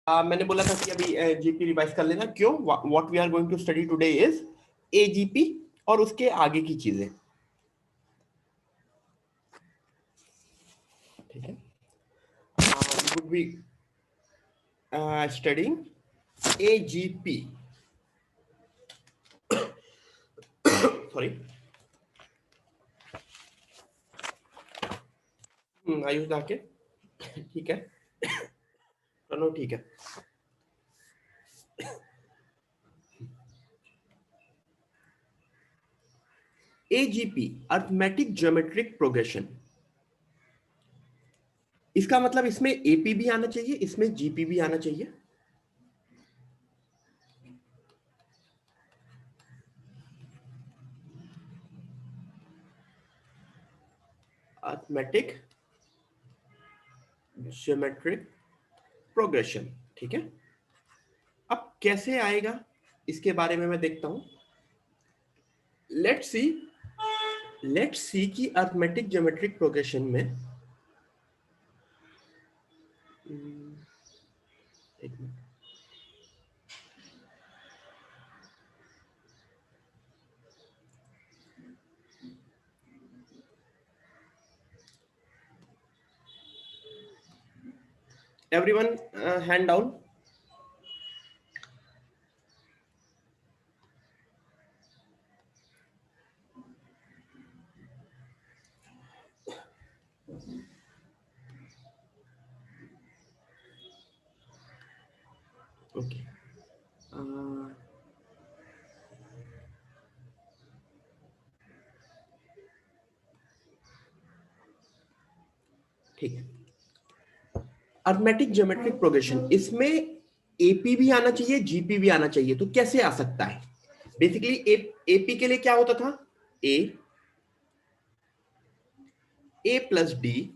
मैंने बोला था कि अभी जीपी रिवाइज कर लेना। क्यों? What we are going to study today is AGP और उसके आगे की चीजें। ठीक है, would be studying AGP. Sorry, Ayush जाके ठीक है, चलो ठीक है। एजीपी अर्थमेटिक ज्योमेट्रिक प्रोग्रेशन, इसका मतलब इसमें एपी भी आना चाहिए, इसमें जीपी भी आना चाहिए। अर्थमेटिक ज्योमेट्रिक प्रोग्रेशन, ठीक है। अब कैसे आएगा इसके बारे में मैं देखता हूं। लेट्स सी कि अर्थमेटिक ज्योमेट्रिक प्रोग्रेशन में एक minute, everyone hand down. Okay, ठीक है। अर्थमेटिक ज्योमेट्रिक प्रोग्रेशन, इसमें एपी भी आना चाहिए, जीपी भी आना चाहिए। तो कैसे आ सकता है? बेसिकली एपी के लिए क्या होता था? ए प्लस डी,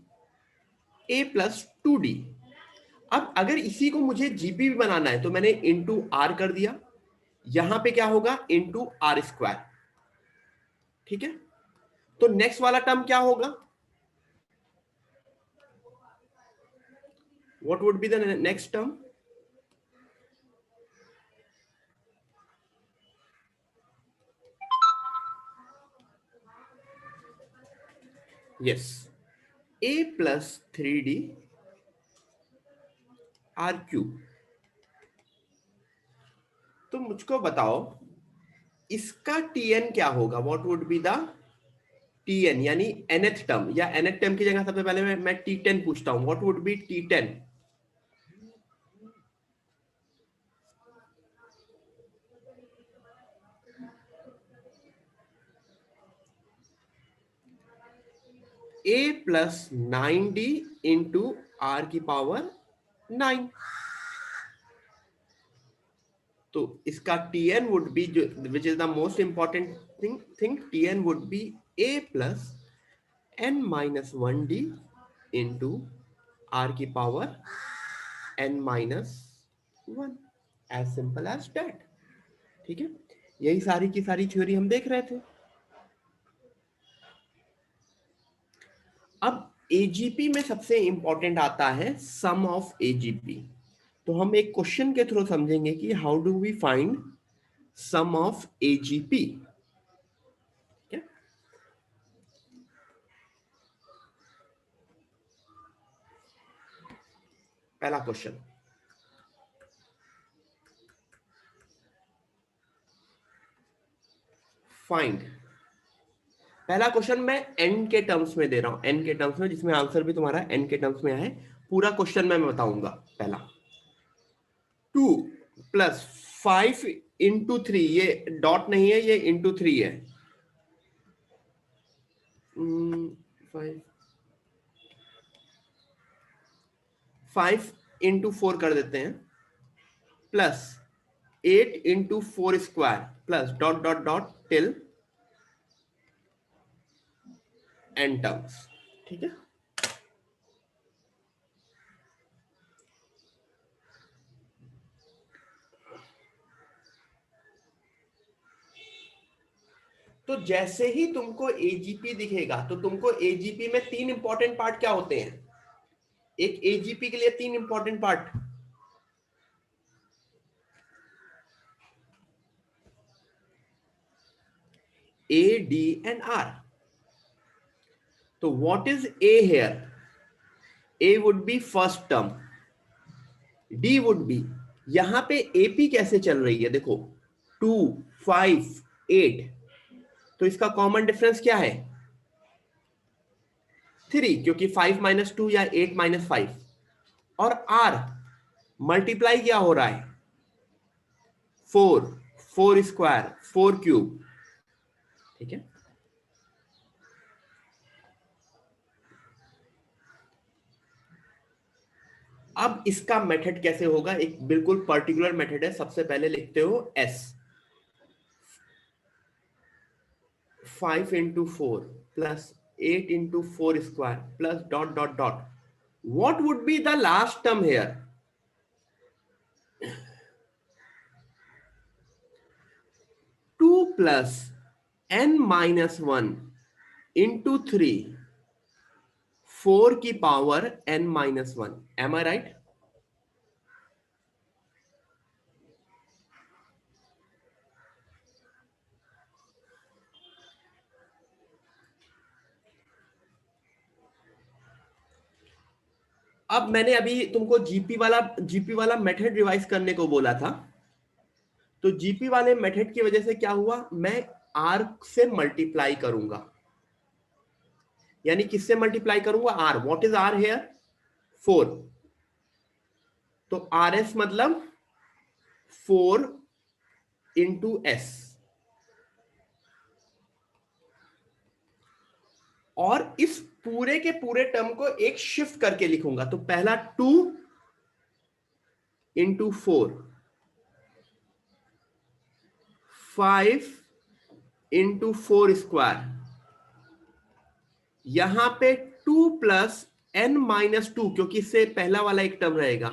ए प्लस 2d। अब अगर इसी को मुझे जीपी भी बनाना है तो मैंने इंटू आर कर दिया, यहां पे क्या होगा? Into r square. ठीक है, तो नेक्स्ट वाला टर्म क्या होगा? What would be the next term? Yes, a plus 3d r cube. तो मुझको बताओ इसका टीएन क्या होगा? What would be the TN, यानी nth टर्म, या nth टर्म की जगह सबसे पहले मैं टी10 पूछता हूं। What would be T ten? A plus 9d into r की पावर 9। तो इसका टीएन वुड बी, जो which is the most important thing, t n would be a plus n minus 1d into r की power n minus 1। As simple as that. ठीक है, यही सारी की सारी थ्योरी हम देख रहे थे। अब एजीपी में सबसे इंपॉर्टेंट आता है सम ऑफ एजीपी। तो हम एक क्वेश्चन के थ्रू समझेंगे कि how do we find sum of AGP. पहला क्वेश्चन, फाइंड। पहला क्वेश्चन मैं एन के टर्म्स में दे रहा हूं, एन के टर्म्स में, जिसमें आंसर भी तुम्हारा एन के टर्म्स में है। पूरा क्वेश्चन मैं बताऊंगा। पहला 2 प्लस 5 इंटू 3, ये डॉट नहीं है, ये इंटू 3 है। 5 इंटू 4 कर देते हैं, plus 8 into 4 square, plus dot dot dot till n terms. ठीक है, तो जैसे ही तुमको एजीपी दिखेगा तो तुमको एजीपी में 3 इंपॉर्टेंट पार्ट क्या होते हैं? एक एजीपी के लिए 3 important part, A, D and R. So what is A here? A would be first term. D would be, यहां पे AP कैसे चल रही है देखो, 2, 5, 8, तो इसका कॉमन डिफरेंस क्या है? 3, क्योंकि 5 माइनस 2 या 8 माइनस 5. और R मल्टीप्लाई क्या हो रहा है? 4, 4 स्क्वायर, 4 क्यूब. ठीक है. अब इसका मेथड कैसे होगा? एक बिल्कुल पर्टिकुलर मेथड है. सबसे पहले लिखते हो S, 5 into 4 plus 8 into 4 square plus dot dot dot. What would be the last term here? 2 plus n minus 1 into 3, 4 की power n minus 1. Am I right? अब मैंने अभी तुमको जीपी वाला मेथड रिवाइज करने को बोला था. तो जीपी वाले मेथड की वजह से क्या हुआ, मैं आर से मल्टीप्लाई करूंगा. यानी किससे मल्टीप्लाई करूंगा? R. What is r here? 4. तो आर एस मतलब 4 इंटू एस. और इस पूरे के पूरे टर्म को एक शिफ्ट करके लिखूंगा. तो पहला 2 इंटू 4, 5 इंटू 4 स्क्वायर. यहां पे 2 प्लस n माइनस 2, क्योंकि इससे पहला वाला एक टर्म रहेगा,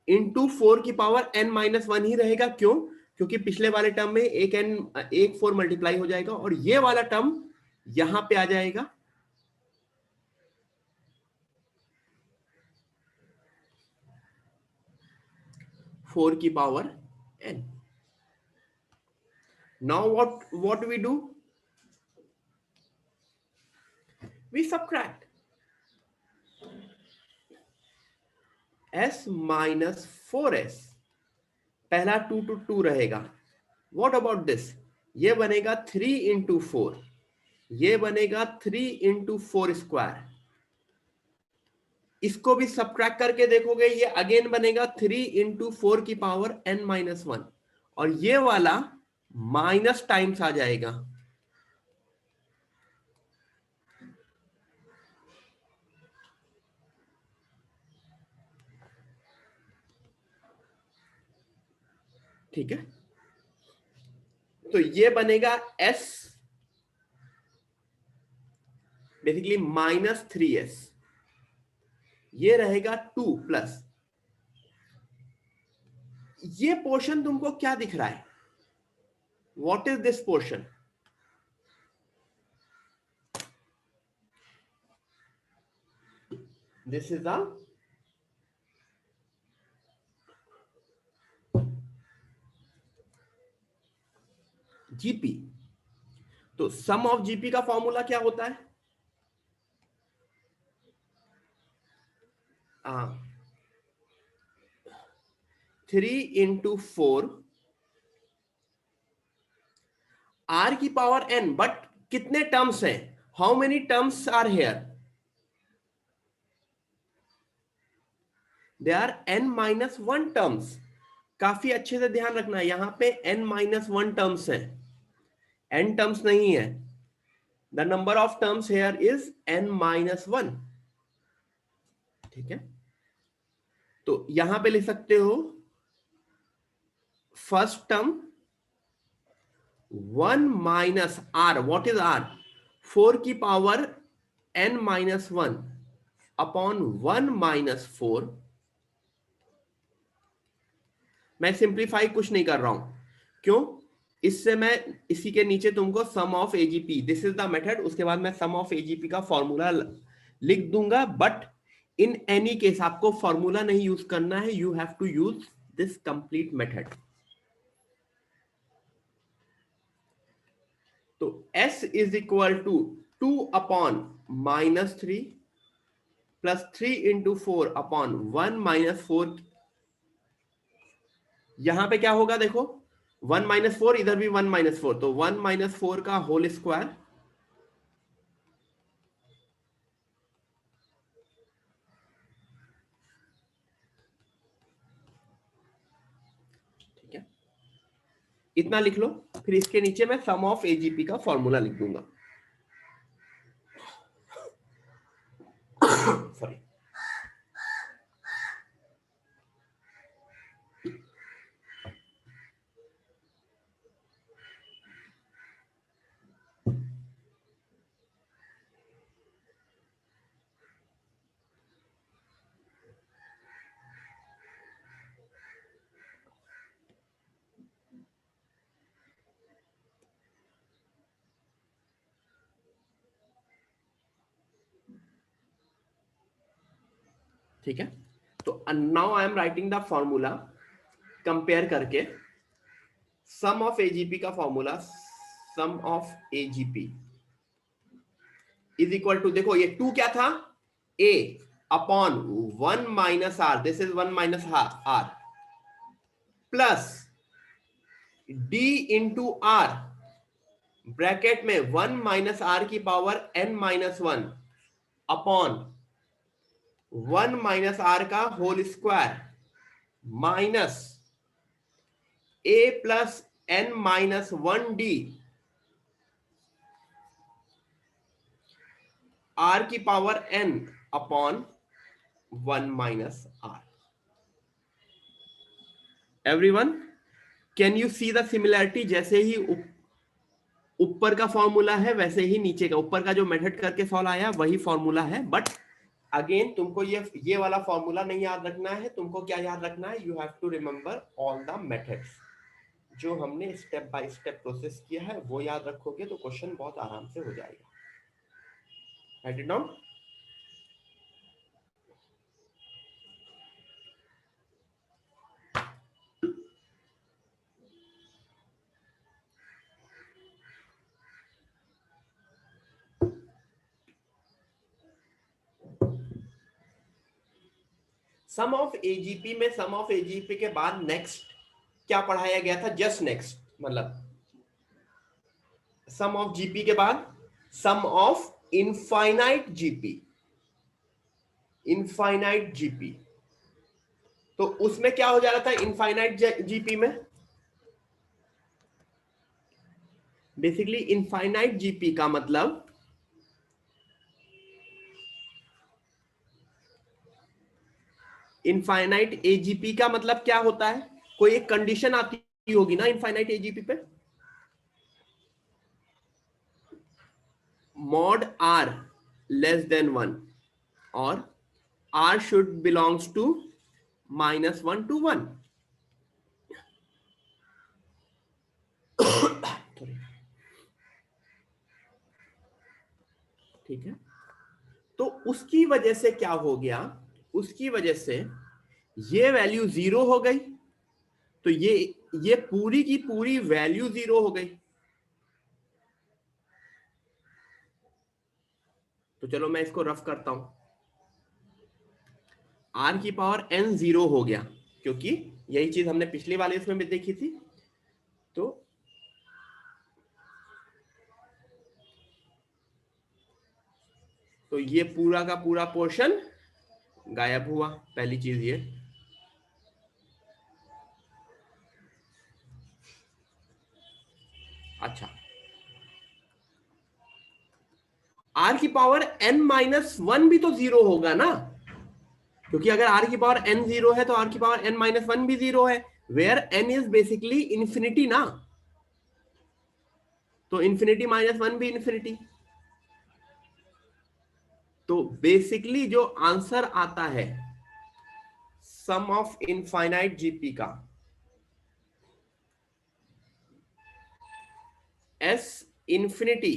इंटू 4 की पावर n माइनस 1 ही रहेगा. क्यों? क्योंकि पिछले वाले टर्म में एक 4 मल्टीप्लाई हो जाएगा और ये वाला टर्म यहां पे आ जाएगा. फोर की power n. Now what we do? We subtract. S minus 4s. पहला 2 to 2 रहेगा. What about this? ये बनेगा 3 into 4. ये बनेगा 3 into 4 स्क्वायर. इसको भी सब्ट्रैक्ट करके देखोगे, ये अगेन बनेगा 3 into 4 की पावर n minus 1. और ये वाला माइनस टाइम्स आ जाएगा. ठीक है. तो ये बनेगा s बेसिकली माइनस 3s. ये रहेगा 2 प्लस, ये पोर्शन तुमको क्या दिख रहा है? What is this portion? This is the GP. तो सम ऑफ जीपी का फॉर्मूला क्या होता है? 3 into 4 r की पावर n. बट कितने टर्म्स हैं? How many terms are here? They are n minus 1 terms. काफी अच्छे से ध्यान रखना, यहां पे n minus 1 टर्म्स है, n टर्म्स नहीं है. The number of terms here is n minus 1. ठीक है. तो यहां पे लिख सकते हो first term 1 minus r. What is r? 4 की power n minus 1 upon 1 minus 4. मैं सिंप्लीफाई कुछ नहीं कर रहा हूं. क्यों? इससे मैं इसी के नीचे तुमको sum of AGP, this is the method, उसके बाद मैं सम ऑफ एजीपी का फॉर्मूला लिख दूंगा. बट इन एनी केस आपको फॉर्मूला नहीं यूज करना है. You have to use this complete method. तो S is equal to 2/-3 plus 3 × 4/1 - 4। यहां पे क्या होगा देखो, 1 - 4, इधर भी 1 - 4, तो 1 - 4 का होल स्क्वायर, ठीक है, इतना लिख लो। फिर इसके नीचे मैं सम ऑफ एजीपी का फॉर्मूला लिख दूंगा। सॉरी, ठीक है। तो now I am writing the formula compare करके। सम ऑफ एजीपी का formula, sum of AGP is equal to, देखो ये 2 क्या था, a upon 1 - r, this is 1 - r plus d into r, bracket में 1 - r⁻n - 1 अपॉन 1 - r का whole square minus a+n-1d r⁻n upon 1 - r। Everyone, can you see the similarity? जैसे ही ऊपर का formula है वैसे ही नीचे का, ऊपर का जो मेथड करके सॉल्व आया वही फॉर्मूला है, बट अगेन तुमको ये वाला फॉर्मूला नहीं याद रखना है। तुमको क्या याद रखना है? You have to remember all the methods. जो हमने स्टेप बाय स्टेप प्रोसेस किया है वो याद रखोगे तो क्वेश्चन बहुत आराम से हो जाएगा। Write it down. Sum of AGP में, सम ऑफ एजीपी के बाद नेक्स्ट क्या पढ़ाया गया था? जस्ट नेक्स्ट, मतलब सम ऑफ जीपी के बाद sum of infinite GP, infinite GP. तो उसमें क्या हो जा रहा था इनफाइनाइट जीपी में? बेसिकली इनफाइनाइट जीपी का मतलब, इनफाइनाइट एजीपी का मतलब क्या होता है? कोई एक कंडीशन आती होगी ना इनफाइनाइट एजीपी पे, मॉड आर लेस देन 1 और r should belongs to -1 to 1। ठीक है, तो उसकी वजह से क्या हो गया? उसकी वजह से ये वैल्यू 0 हो गई, तो ये पूरी की पूरी वैल्यू 0 हो गई। तो चलो मैं इसको रफ करता हूं। r⁻n 0 हो गया, क्योंकि यही चीज हमने पिछली वाले इसमें भी देखी थी। तो ये पूरा का पूरा पोर्शन गायब हुआ, पहली चीज ये। अच्छा, r⁻n-1 भी तो 0 होगा ना, क्योंकि अगर r⁻n 0 है तो r⁻n-1 भी 0 है, where n is basically infinity ना, तो इंफिनिटी -1 भी इंफिनिटी। तो बेसिकली जो आंसर आता है सम ऑफ इनफाइनाइट जीपी का, s infinity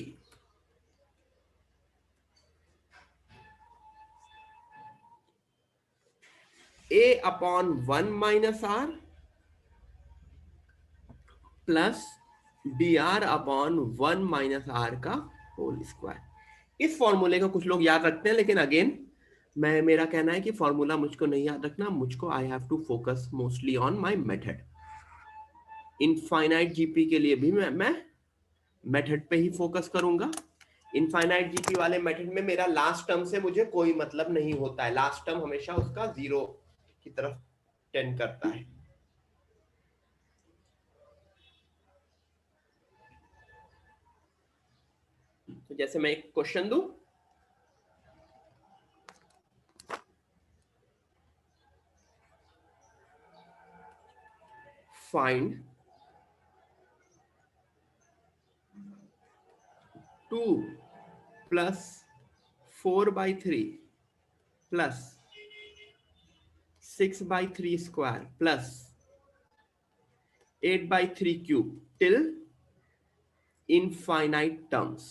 a/1 - r plus dr upon 1 minus r का होल स्क्वायर। इस फॉर्मूले को कुछ लोग याद रखते हैं, लेकिन अगेन मेरा कहना है कि फॉर्मूला मुझको नहीं याद रखना, मुझको I have to focus mostly on my method. Infinite GP के लिए भी मैं मेथड पे ही फोकस करूंगा। इनफाइनाइट जीपी वाले मेथड में मेरा लास्ट टर्म से मुझे कोई मतलब नहीं होता है, लास्ट टर्म हमेशा उसका जीरो की तरफ टेंड करता है। तो जैसे मैं एक क्वेश्चन दूं, find 2 plus 4/3 plus 6/3 square plus 8/3 cube till infinite terms.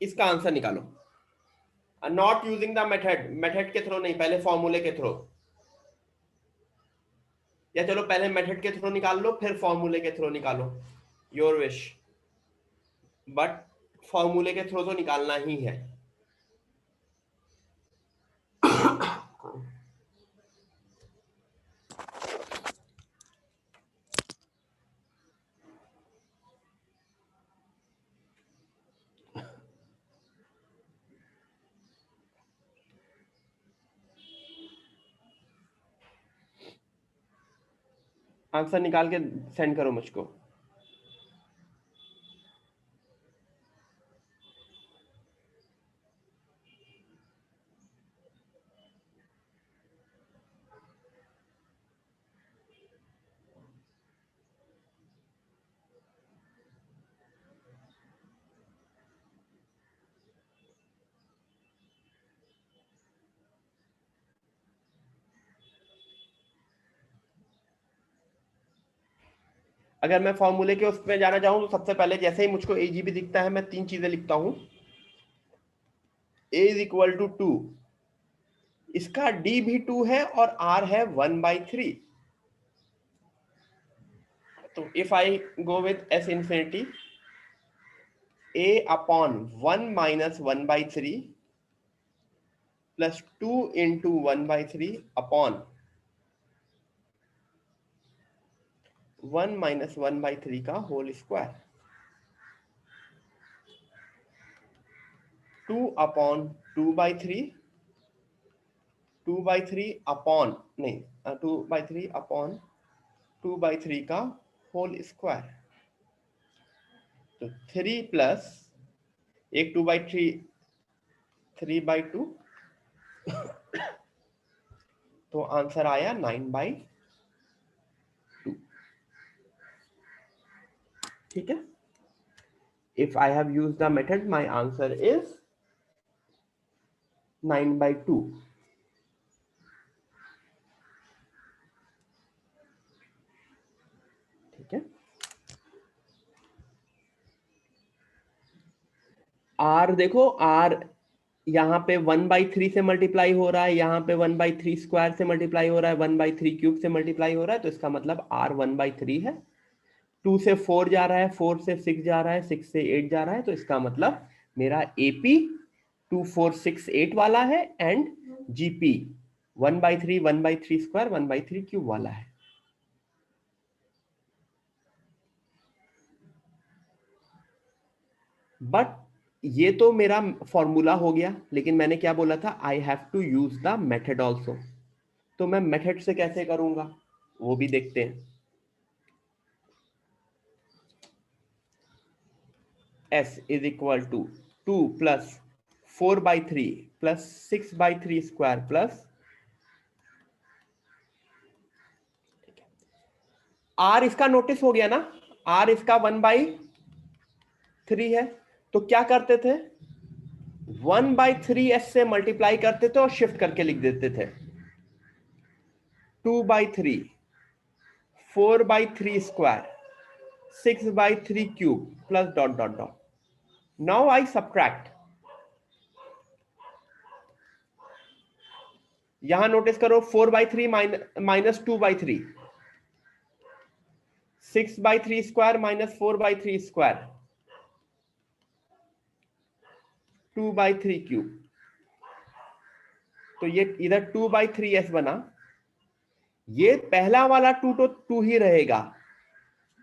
इसका आंसर निकालो, not using the method, method के थ्रू नहीं, पहले फॉर्मूले के थ्रू, या चलो पहले मेथड के थ्रू निकाल लो फिर फॉर्मूले के थ्रू निकालो, योर विश, बट फॉर्मूले के थ्रू तो निकालना ही है। आंसर निकाल के सेंड करो मुझको। अगर मैं फॉर्मूले के उसमें जाना चाहूं तो सबसे पहले जैसे ही मुझको एजीबी दिखता है मैं तीन चीजें लिखता हूं। ए इज इक्वल टू 2, इसका डी भी 2 है और आर है 1/3। तो if I go with S infinity, A upon 1 minus 1/3 plus 2 into 1/3 upon 1 minus 1/3 का होल स्क्वायर, 2 अपॉन 2/3, 2/3 अपॉन नहीं 2/3 अपॉन 2/3 का होल स्क्वायर। तो 3 प्लस एक 2/3 3/2, तो आंसर आया 9/2। ठीक है, if I have used the method my answer is 9/2। ठीक है, आर देखो, आर यहाँ पे 1/3 से मल्टीप्लाई हो रहा है, यहाँ पे 1/3 स्क्वायर से मल्टीप्लाई हो रहा है, 1/3 क्यूब से मल्टीप्लाई हो रहा है, तो इसका मतलब आर 1/3 है। 2 से 4 जा रहा है, 4 से 6 जा रहा है, 6 से 8 जा रहा है, तो इसका मतलब मेरा एपी 2468 वाला है एंड जीपी 1/3 1/3 स्क्वायर 1/3 क्यूब वाला है। बट ये तो मेरा फॉर्मूला हो गया, लेकिन मैंने क्या बोला था, I have to use the method also. तो मैं मेथड से कैसे करूंगा वो भी देखते हैं। S is equal to 2 plus 4/3 plus 6/3 square plus, r इसका नोटिस हो गया ना, आर इसका 1/3 है, तो क्या करते थे, 1/3 से मल्टीप्लाई करते थे और शिफ्ट करके लिख देते थे 2/3 4/3 square 6/3 cube plus dot dot dot. Now I subtract, यहां नोटिस करो 4/3 minus 2/3, 6/3 square minus 4/3 square, 2/3 cube. तो ये इधर 2/3s बना, ये पहला वाला 2 तो 2 ही रहेगा।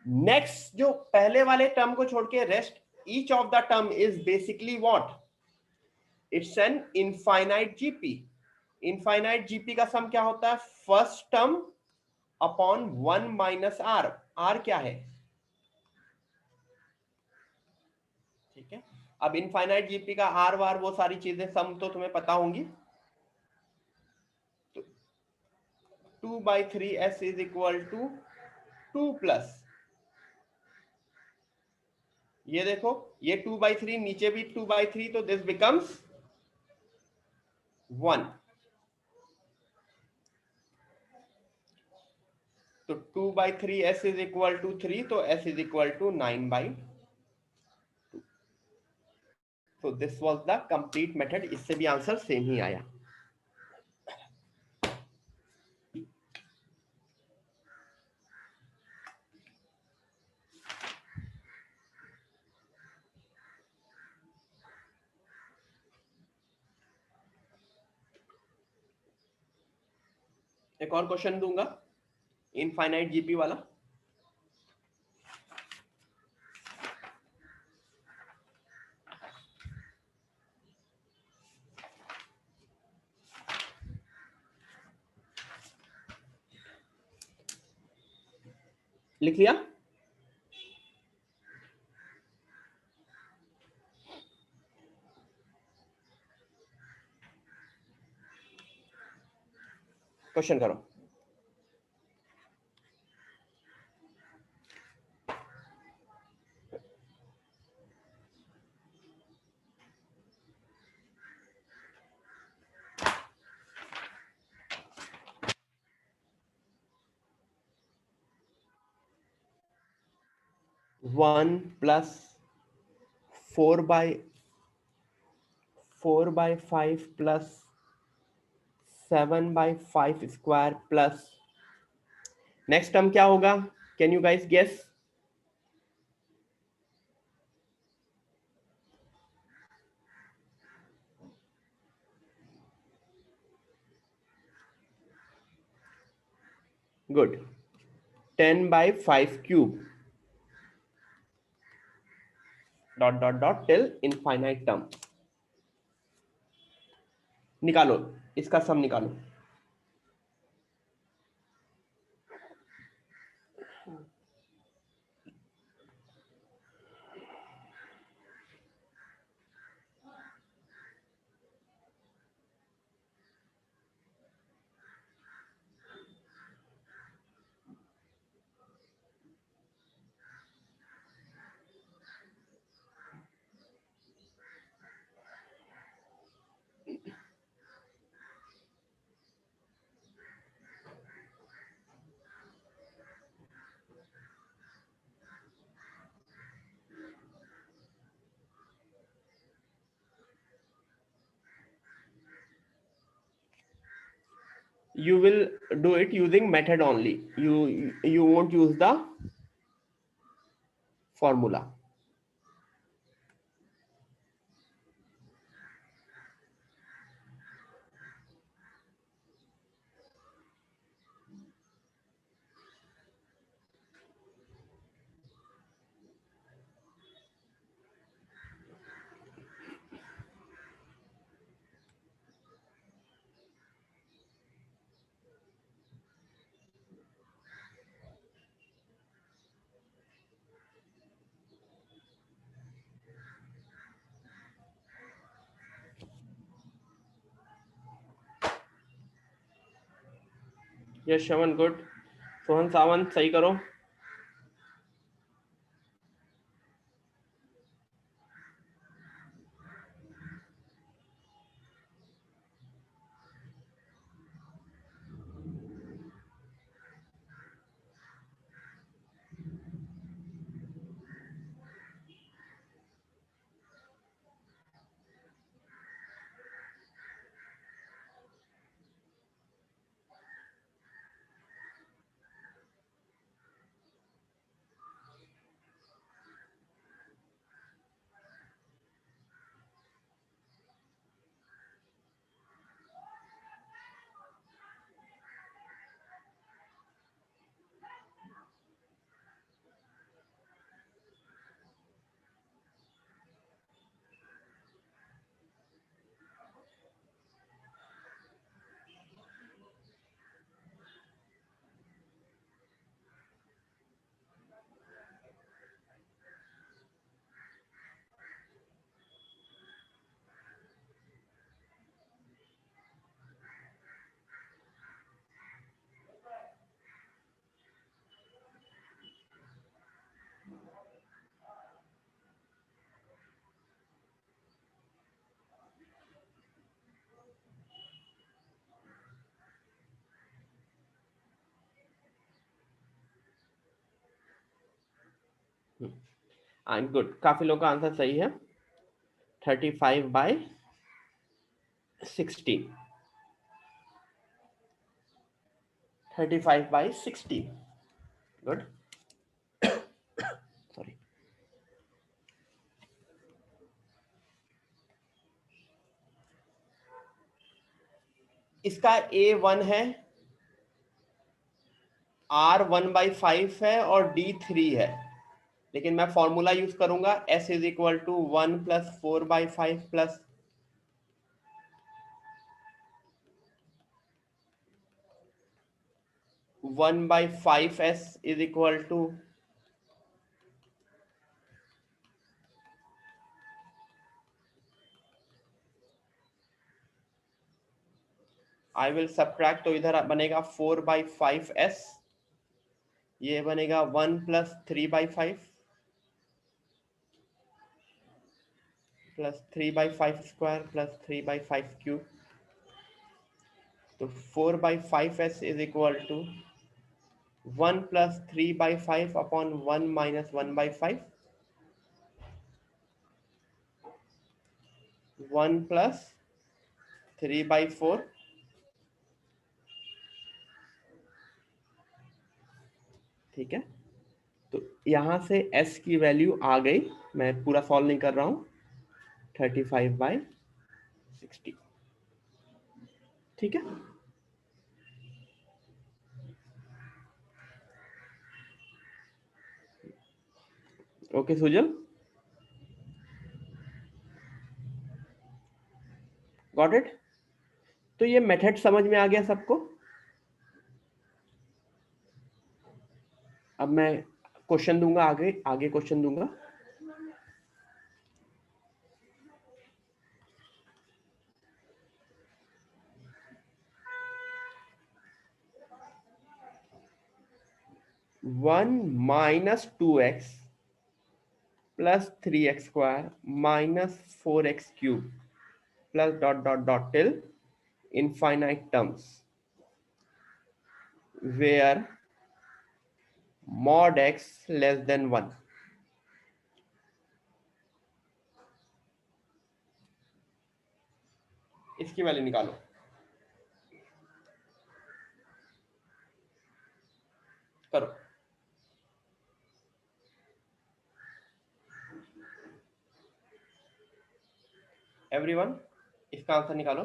नेक्स्ट जो पहले वाले टर्म को छोड़ के rest, each of the term is basically what, it's an infinite GP. Infinite GP का सम क्या होता है, first term upon 1 minus r. R क्या है, ठीक है। अब इनफाइनाइट जीपी का आर वार वो सारी चीजें सम तो तुम्हें पता होंगी। तो 2/3s is equal to 2 plus, ये देखो ये 2/3, नीचे भी 2/3, तो दिस बिकम्स 1। तो 2/3s इज इक्वल टू 3, तो s इज इक्वल टू 9/2। तो this was the complete method. इससे भी आंसर सेम ही आया। एक और क्वेश्चन दूंगा इनफाइनाइट जीपी वाला। लिख लिया, क्वेश्चन करो। One plus 4/5 plus 7/5 square plus, next term क्या होगा, can you guys guess. Good, 10/5 cube dot dot dot till infinite term. निकालो, इसका सम निकालो। You will do it using method only. You won't use the formula. Yes, Shaman, good. Sohan Sawant सही करो। Good, काफी लोगों का आंसर सही है। 35/16, 35/16, गुड। सॉरी, इसका A1 है, R1/5 है और D3 है, लेकिन मैं फॉर्मूला यूज करूंगा S is equal to 1 + 4/5 + 1/5S is equal to I will subtract, तो इधर बनेगा 4/5S, ये बनेगा 1 + 3/5 + 3/5² + 3/5³ तो 4/5S is equal to 1 + 3/5 upon 1 - 1/5, 1 + 3/4, ठीक है। तो यहां से S की वैल्यू आ गई, मैं पूरा सॉल्व नहीं कर रहा हूं, 35/60, ठीक है। Okay Sujal, got it. तो ये मेथड समझ में आ गया सबको। अब मैं क्वेश्चन दूंगा, आगे आगे क्वेश्चन दूंगा। One -2x + 3x² - 4x³ + ... till infinite terms where mod x less than 1। इसकी वैल्यू निकालो, करो। एवरीवन इसका आंसर निकालो।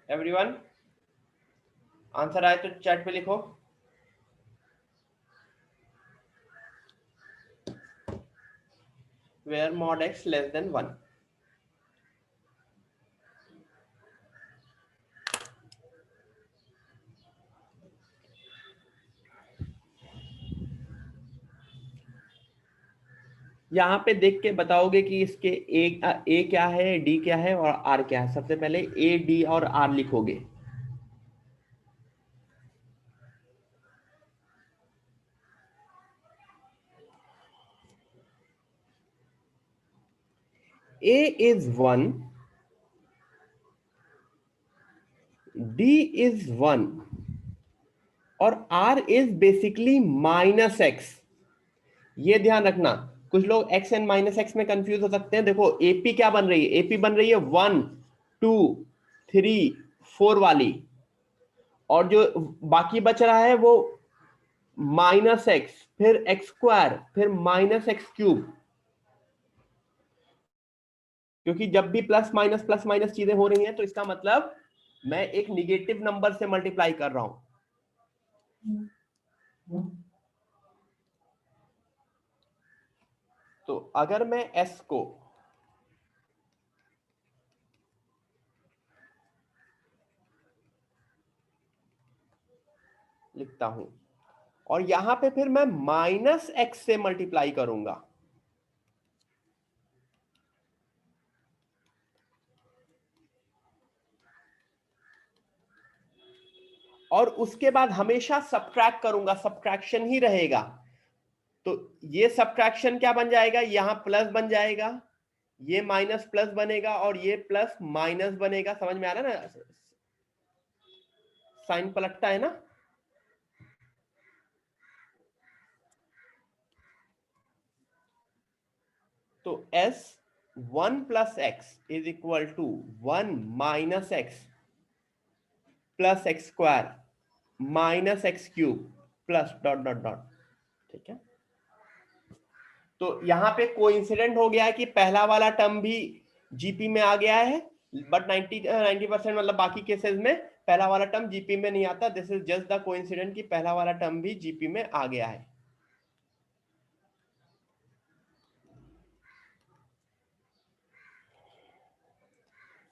एवरीवन आंसर आए तो चैट पे लिखो। where mod x less than 1। यहाँ पे देख के बताओगे कि इसके ए क्या है, डी क्या है और आर क्या है। सबसे पहले ए, डी और आर लिखोगे। ए इज 1, डी इज 1 और r is basically minus x. ये ध्यान रखना, कुछ लोग x एंड माइनस एक्स में कंफ्यूज हो सकते हैं। देखो एपी क्या बन रही है, एपी बन रही है 1 2 3 4 वाली, और जो बाकी बच रहा है वो माइनस एक्स फिर एक्स स्क्वायर फिर माइनस एक्स क्यूब। क्योंकि जब भी प्लस माइनस चीजें हो रही हैं तो इसका मतलब मैं एक निगेटिव नंबर से मल्टीप्लाई कर रहा हूं। तो अगर मैं s को लिखता हूं और यहां पे फिर मैं माइनस एक्स से मल्टीप्लाई करूंगा, और उसके बाद हमेशा सब्ट्रैक्ट करूंगा, सब्ट्रैक्शन ही रहेगा। तो ये सब्ट्रैक्शन क्या बन जाएगा, यहां प्लस बन जाएगा, ये माइनस प्लस बनेगा और ये प्लस माइनस बनेगा। समझ में आ रहा है ना, साइन पलटता है ना। तो s 1 plus x is equal to 1 minus x plus x square minus x cube plus dot dot dot. ठीक है, तो यहां पे कोइंसिडेंट हो गया है कि पहला वाला टर्म भी जीपी में आ गया है, बट 90% मतलब बाकी केसेस में पहला वाला टर्म जीपी में नहीं आता। This is just the coincident कि पहला वाला टर्म भी जीपी में आ गया है।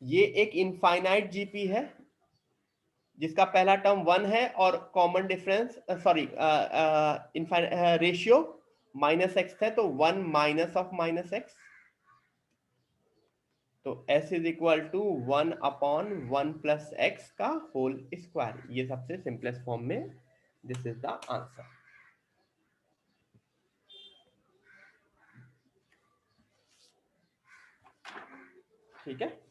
ये एक इनफाइनाइट जीपी है जिसका पहला टर्म 1 है और common difference sorry ratio minus x है, तो 1 माइनस ऑफ माइनस एक्स। तो s is equal to 1 upon 1 plus x का होल स्क्वायर। ये सबसे सिंपलेस्ट फॉर्म में दिस इज द आंसर। ठीक है,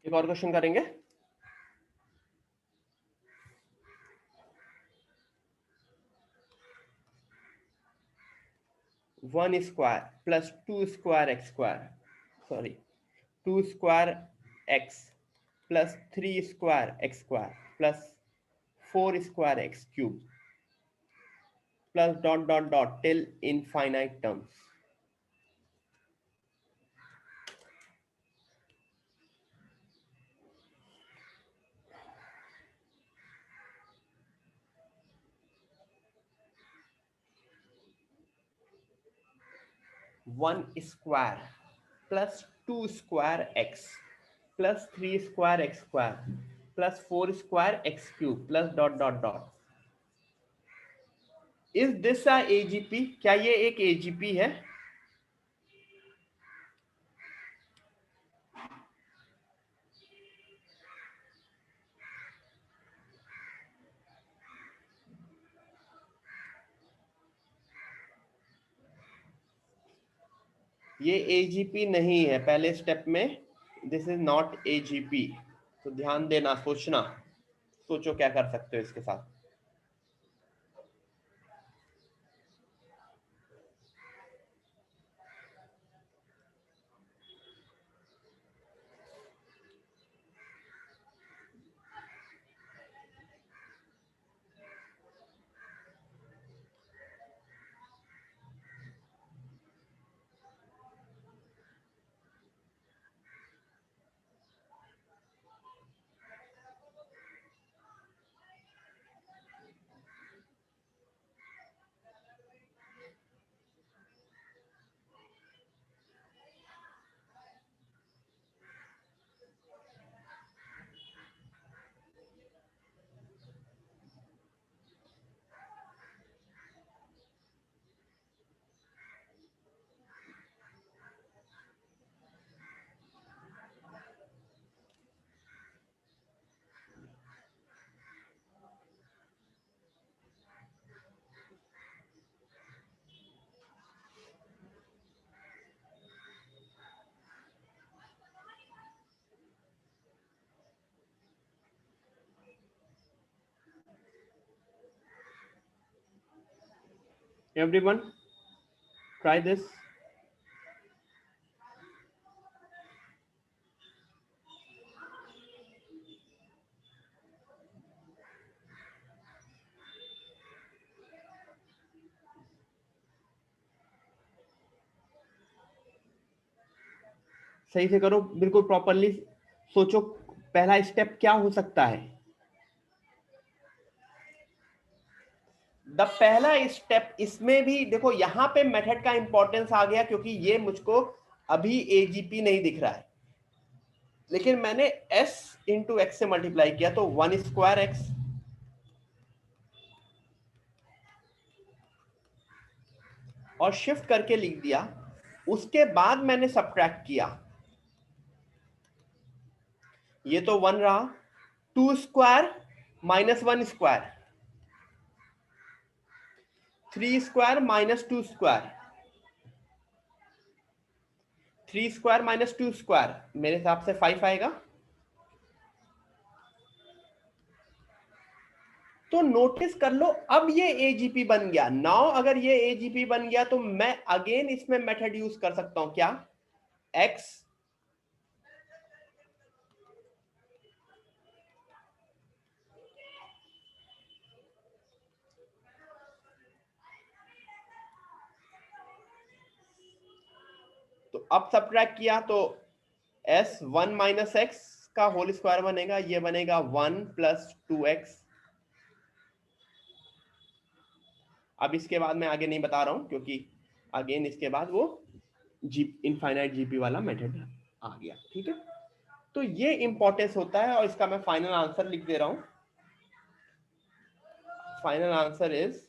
एक और क्वेश्चन करेंगे। One square plus two square x square, sorry 2 square x plus 3 square x square plus 4 square x cube plus dot dot dot till infinite terms. 1 square plus 2 square x plus 3 square x square plus 4 square x cube plus dot dot dot. Is this a AGP? क्या ये एक AGP है? ये AGP नहीं है पहले step में, this is not AGP. तो ध्यान देना, सोचना, सोचो क्या कर सकते हो इसके साथ। Everyone, try this. सही से करो, बिल्कुल प्रॉपरली सोचो पहला स्टेप क्या हो सकता है। द पहला स्टेप इसमें भी देखो, यहां पे मेथड का इंपॉर्टेंस आ गया क्योंकि ये मुझको अभी एजीपी नहीं दिख रहा है, लेकिन मैंने s इंटू एक्स से मल्टीप्लाई किया तो 1 स्क्वायर एक्स, और शिफ्ट करके लिख दिया। उसके बाद मैंने सब्ट्रैक्ट किया, ये तो 1 रहा, 2 square minus 1 square, 3 square minus 2 square, 3 square minus 2 square, मेरे हिसाब से 5 आएगा। तो नोटिस कर लो, अब ये एजीपी बन गया। नाउ अगर ये एजीपी बन गया तो मैं अगेन इसमें मेथड यूज कर सकता हूं, क्या, एक्स तो अब सब्ट्रैक्ट किया तो एस 1 माइनस एक्स का होल स्क्वायर बनेगा, ये बनेगा 1 प्लस 2x। अब इसके बाद मैं आगे नहीं बता रहा हूं क्योंकि अगेन इसके बाद वो इनफाइनाइट जीपी वाला मेथड आ गया, ठीक है। तो ये इंपॉर्टेंस होता है, और इसका मैं फाइनल आंसर लिख दे रहा हूं। Final answer is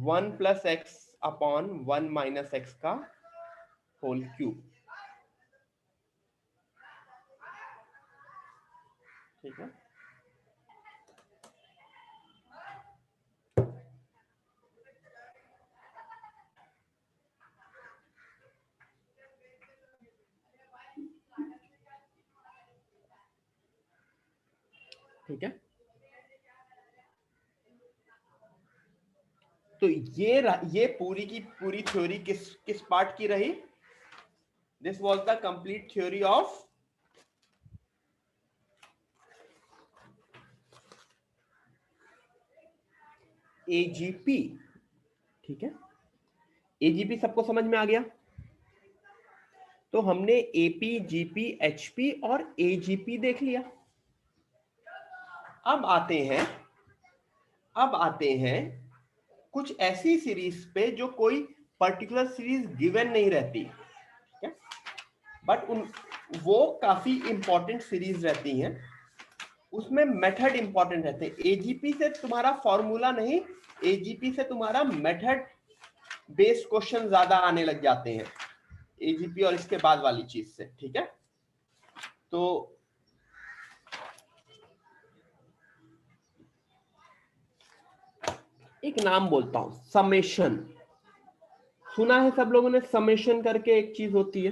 1 plus x upon 1 minus x का होल क्यूब, ठीक है। ठीक है, तो ये पूरी की पूरी थ्योरी किस पार्ट की रही। This was the complete theory of AGP, ठीक है। एजीपी सबको समझ में आ गया। तो हमने एपी, जीपी, एचपी और एजीपी देख लिया। अब आते हैं कुछ ऐसी सीरीज पे जो कोई पर्टिकुलर सीरीज गिवन नहीं रहती, ठीक है, बट वो काफी इंपॉर्टेंट सीरीज रहती हैं, उसमें मेथड इंपॉर्टेंट रहते हैं। एजीपी से तुम्हारा फॉर्मूला नहीं, एजीपी से तुम्हारा मेथड बेस्ड क्वेश्चन ज्यादा आने लग जाते हैं, एजीपी और इसके बाद वाली चीज से, ठीक है। तो एक नाम बोलता हूं, समेशन। सुना है सब लोगों ने, समेशन करके एक चीज होती है,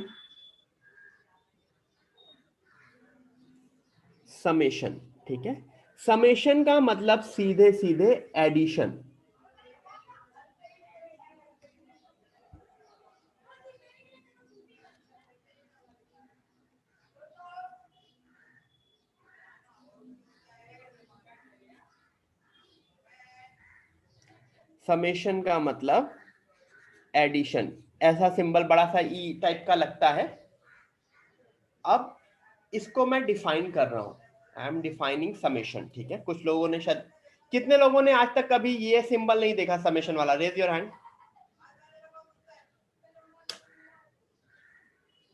समेशन, ठीक है। समेशन का मतलब सीधे सीधे एडिशन। समेशन का मतलब एडिशन, ऐसा सिंबल बड़ा सा ई टाइप का लगता है। अब इसको मैं डिफाइन कर रहा हूं, आई एम डिफाइनिंग समेशन, ठीक है। कुछ लोगों ने शायद, कितने लोगों ने आज तक कभी ये सिंबल नहीं देखा समेशन वाला, रेज योर हैंड।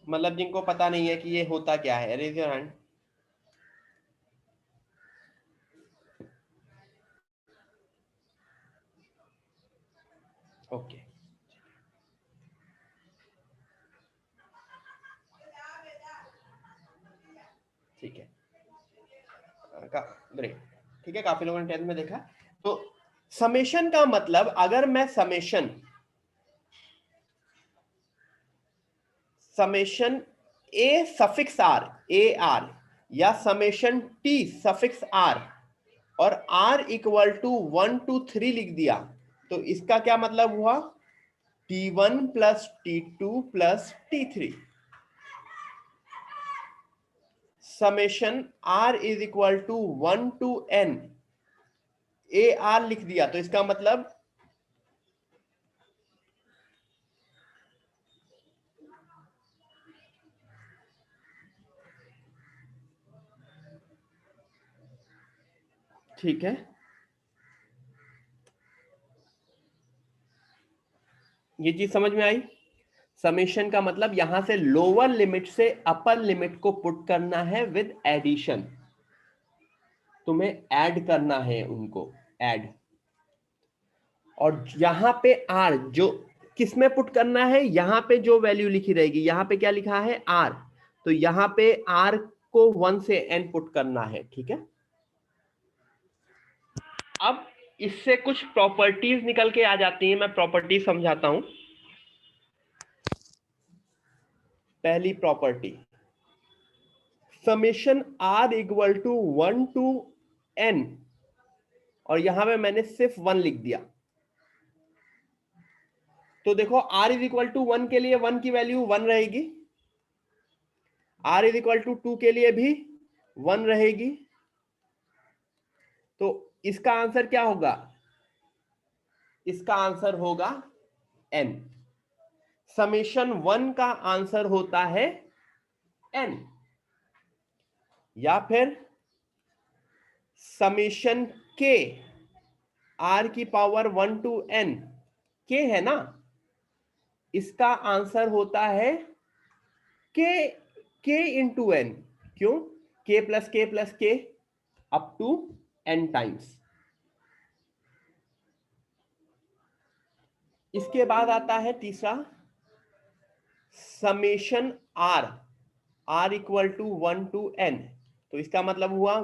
मतलब जिनको पता नहीं है कि ये होता क्या है, रेज योर हैंड। ओके, ठीक है, ग्रेट, ठीक है। काफी लोगों ने 10th में देखा। तो समेशन का मतलब, अगर मैं summation a suffix r, a r, या समेशन टी सफिक्स आर, और आर इक्वल टू 1 to 3 लिख दिया, तो इसका क्या मतलब हुआ, T1 plus T2 plus T3 summation R is equal to 1 to N a r लिख दिया, तो इसका मतलब ठीक है, ये चीज समझ में आई। समेशन का मतलब यहां से लोअर लिमिट से अपर लिमिट को पुट करना है विद एडिशन, तुम्हें ऐड करना है उनको, ऐड। और यहां पे आर जो किस में पुट करना है, यहां पे जो वैल्यू लिखी रहेगी, यहां पे क्या लिखा है आर, तो यहां पे आर को 1 से n पुट करना है, ठीक है। अब इससे कुछ प्रॉपर्टीज निकल के आ जाती हैं, मैं प्रॉपर्टी समझाता हूं। पहली property, summation r equal to 1 to n, और यहां पे मैंने सिर्फ 1 लिख दिया, तो देखो r इज इक्वल टू 1 के लिए 1 की वैल्यू 1 रहेगी, r इज इक्वल टू 2 के लिए भी 1 रहेगी, तो इसका आंसर क्या होगा, इसका आंसर होगा n। समेशन 1 का आंसर होता है n, या फिर समेशन k r की पावर 1 टू n, k है ना, इसका आंसर होता है k इंटू n। क्यों, k plus k up to n times. इसके बाद आता है तीसरा, summation r equal to 1 to n, तो इसका मतलब हुआ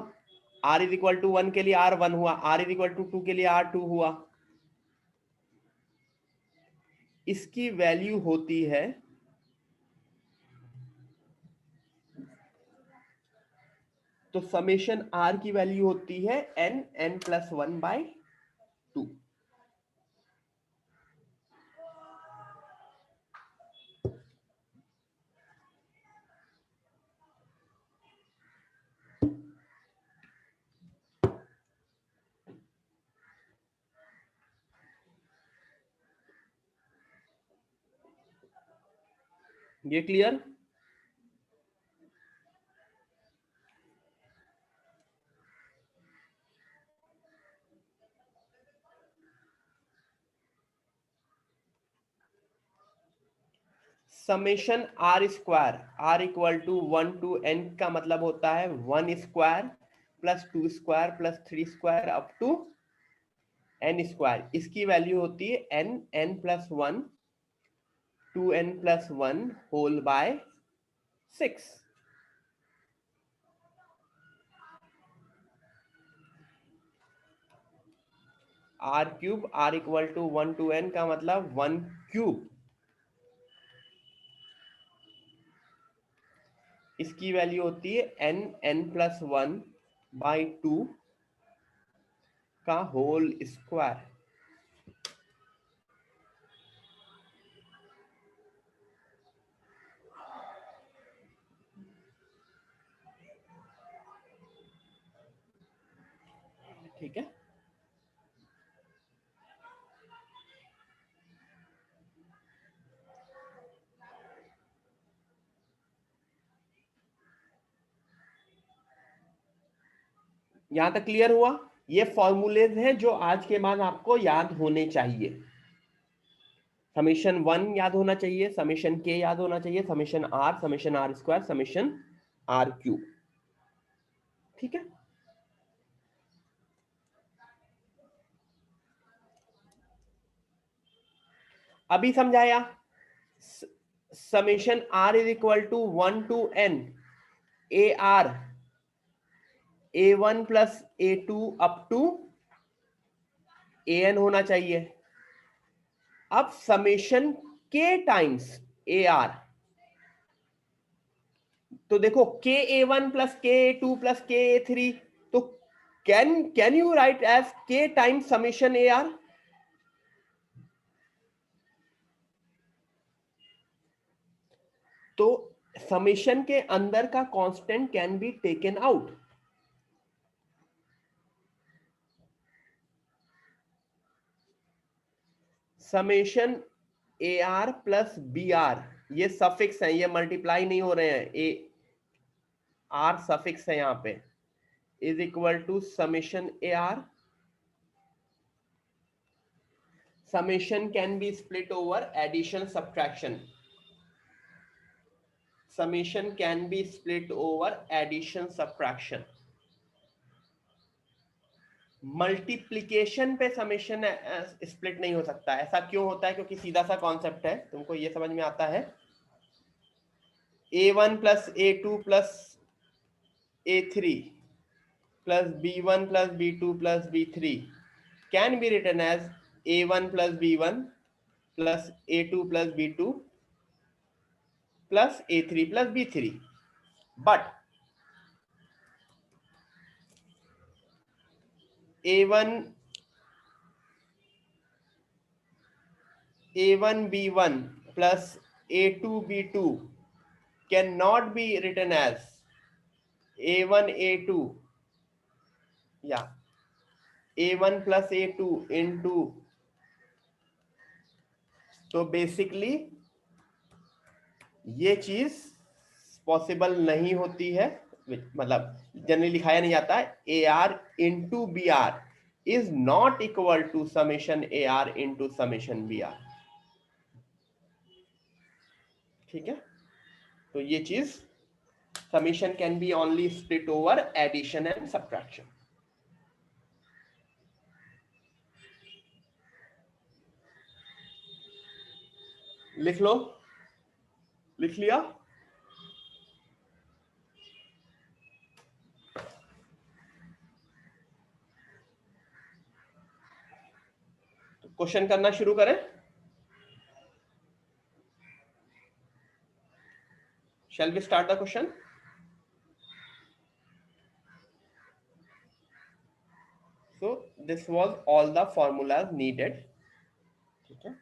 r इज इक्वल टू 1 के लिए r 1 हुआ, r इज इक्वल टू 2 के लिए r 2 हुआ। इसकी वैल्यू होती है तो समेशन r की वैल्यू होती है n प्लस 1 बाय 2। ये clear. Summation r square r equal to 1 to n का मतलब होता है 1 square plus 2 square plus 3 square up to n square. इसकी वैल्यू होती है n plus 1 2n plus 1 whole by 6। R cube r equal to 1 to n का मतलब 1 cube, इसकी वैल्यू होती है n प्लस 1 बाई 2 का होल स्क्वायर। ठीक है, यहां तक क्लियर हुआ। ये फॉर्मूलेज हैं जो आज के बाद आपको याद होने चाहिए। समेशन 1 याद होना चाहिए, समेशन k याद होना चाहिए, summation r square, summation r cube. ठीक है, अभी समझाया। Summation r is equal to 1 to n a r a1 plus a2 up to an होना चाहिए। अब summation k times a r, तो देखो के ए one plus k A two plus k a three, तो can you write as k times summation a r. तो summation के अंदर का constant can be taken out. Summation a r plus b r, ये suffix है, ये multiply नहीं हो रहे हैं, ए आर सफिक्स है यहां पे, is equal to summation a r. Summation can be split over addition subtraction. Summation can be split over addition subtraction. Multiplication पे समेशन स्प्लिट नहीं हो सकता. ऐसा क्यों होता है? क्योंकि सीधा सा कॉन्सेप्ट है, तुमको ये समझ में आता है. a1 plus a2 plus a3 plus b1 plus b2 plus b3 can be written as a1 plus b1 plus a2 plus b2 plus a3 plus b3, but a1 b1 plus a2 b2 cannot be written as a1 a2, yeah, a1 plus a2 into, तो basically ये चीज possible नहीं होती है, मतलब generally लिखाया नहीं जाता है. A r into b r is not equal to summation a r into summation b r. ठीक है, तो ये चीज summation can be only split over addition and subtraction. लिख लो, लिख लिया. क्वेश्चन करना शुरू करें. Shall we start the question? So this was all the formulas needed. ठीक है,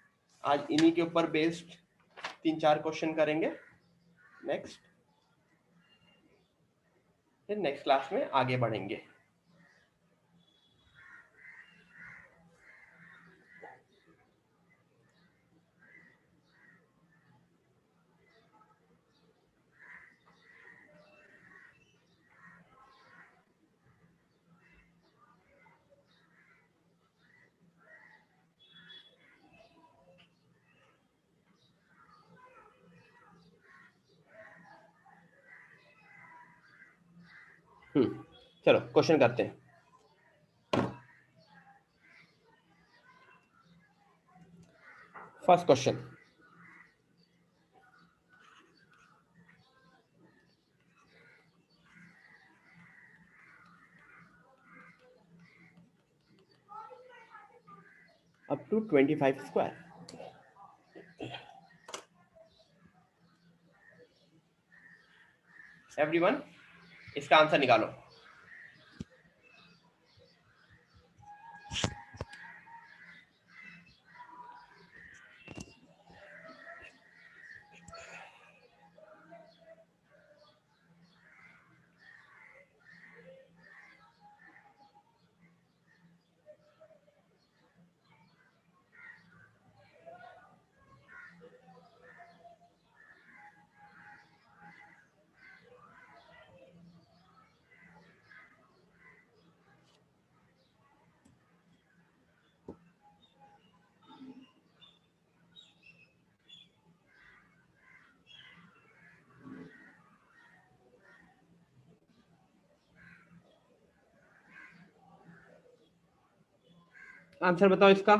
आज इन्हीं के ऊपर बेस्ड 3-4 क्वेश्चन करेंगे. नेक्स्ट, फिर नेक्स्ट क्लास में आगे बढ़ेंगे. चलो क्वेश्चन करते हैं. First question, up to 25 square. Everyone इसका आंसर निकालो. आंसर बताओ इसका.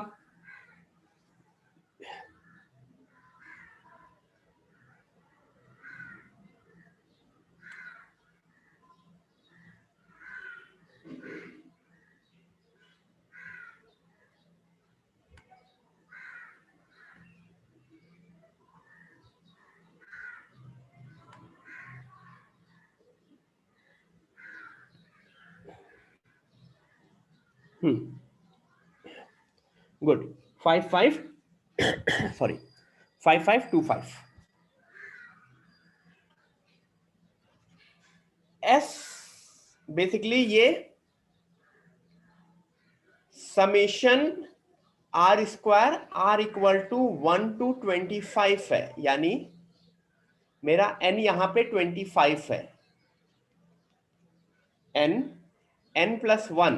गुड. 5 5 सॉरी 5 5 2 5. एस बेसिकली ये summation r square r equal to 1 to 25 है, यानी मेरा n यहां पे 25 है। n प्लस 1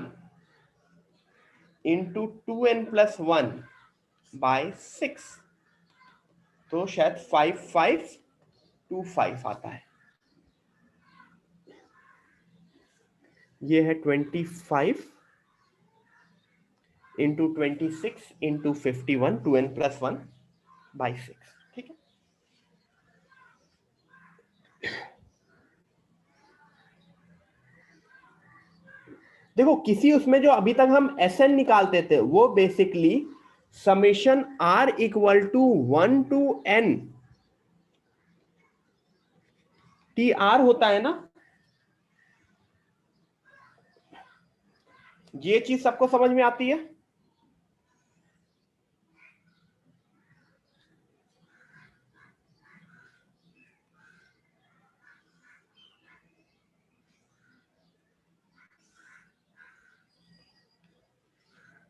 इंटू 2n+1/6, तो शायद 5525 आता है। ये है 25 इंटू 26 इंटू 51, 2n+1/6, ठीक है। देखो किसी उसमें जो अभी तक हम Sn निकालते थे वो basically summation r equal to 1 to n tr होता है ना। ये चीज सबको समझ में आती है?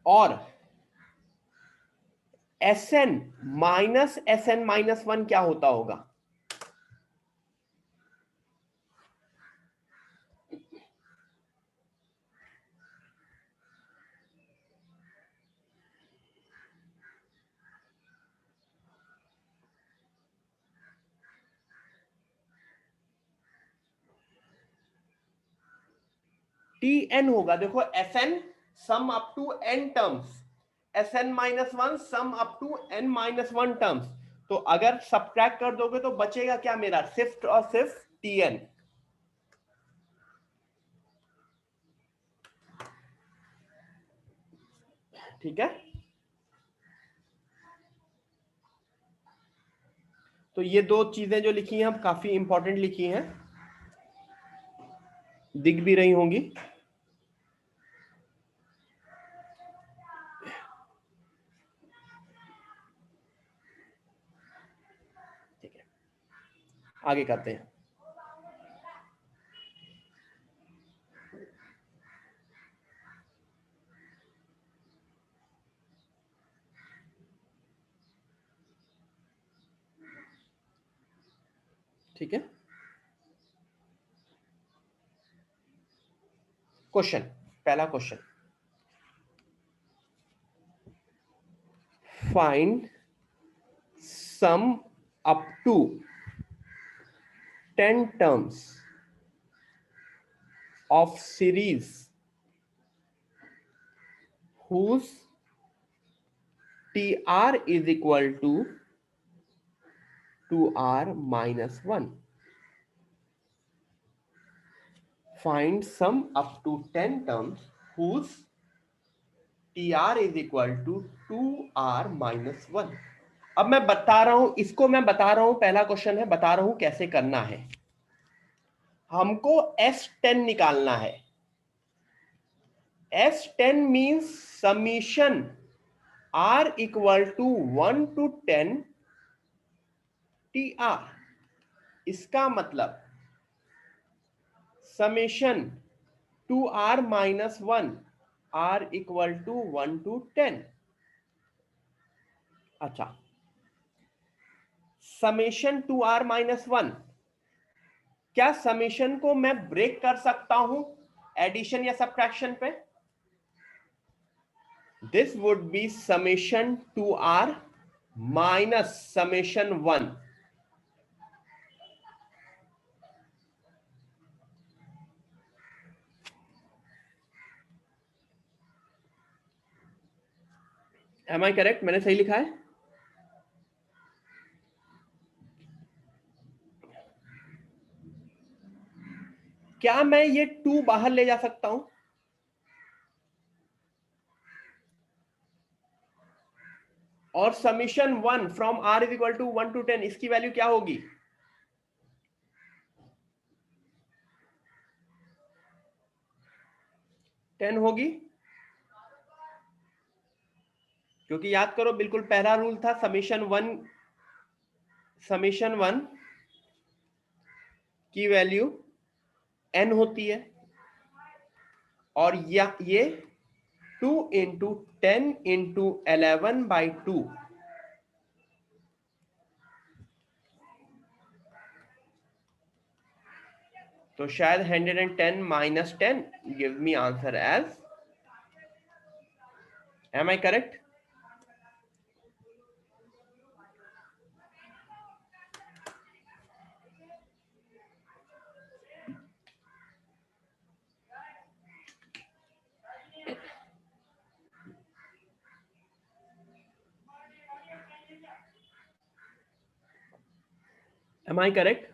और Sn-Sn-1 क्या होता होगा? Tn होगा। देखो Sn sum up to n terms, Sn-1 sum up to n-1 terms. तो अगर सब्ट्रैक्ट कर दोगे तो बचेगा क्या मेरा? सिर्फ और सिर्फ Tn। ठीक है, तो ये दो चीजें जो लिखी हैं हम काफी इंपॉर्टेंट लिखी हैं, दिख भी रही होंगी। ठीक है, आगे करते हैं। ठीक है, क्वेश्चन, पहला question, find sum up to 10 terms of series whose tr is equal to 2r-1. Find sum up to 10 terms whose tr is equal to 2r-1. अब मैं बता रहा हूं, इसको मैं बता रहा हूं, पहला क्वेश्चन है, बता रहा हूं कैसे करना है। हमको S10 निकालना है। S10 means summation r equal to 1 to 10 tr। इसका मतलब summation 2r-1 r equal to 1 to 10। अच्छा, समेशन 2r-1, क्या समेशन को मैं ब्रेक कर सकता हूं एडिशन या सब्ट्रैक्शन पे? This would be summation 2r minus summation 1। Am I correct? मैंने सही लिखा है? क्या मैं ये 2 बाहर ले जा सकता हूं? और summation 1 from r is equal to 1 to 10, इसकी वैल्यू क्या होगी? टेन होगी, क्योंकि याद करो बिल्कुल पहला रूल था समीशन 1 की वैल्यू n होती है, और ये 2 इंटू 10 इंटू 11/2, तो शायद 110 minus 10 gives me answer as, am I correct? Am I correct?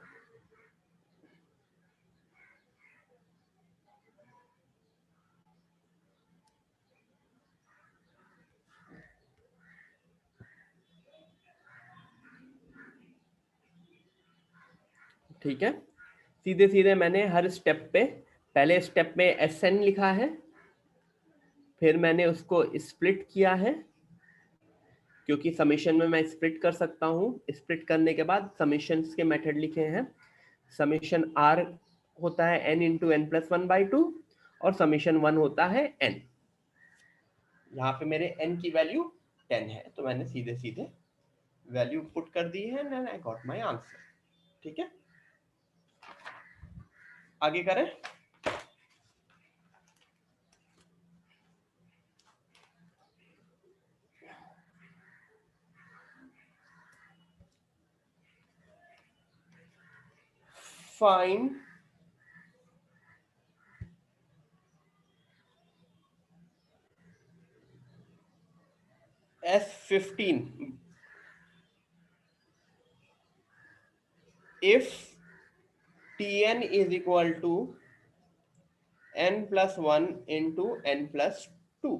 ठीक है, सीधे सीधे मैंने हर स्टेप पे, पहले स्टेप में SN लिखा है, फिर मैंने उसको स्प्लिट किया है, क्योंकि समेशन में मैं स्प्लिट कर सकता हूँ। स्प्लिट करने के बाद समेशन के मेथड लिखे हैं। समेशन R होता है n इंटू एन प्लस 1/2, और समेशन 1 होता है n। यहाँ पे मेरे n की वैल्यू 10 है, तो मैंने सीधे सीधे वैल्यू पुट कर दी है and I got my answer. ठीक है, आगे करें। Find S15 if Tn is equal to n plus 1 into n plus 2।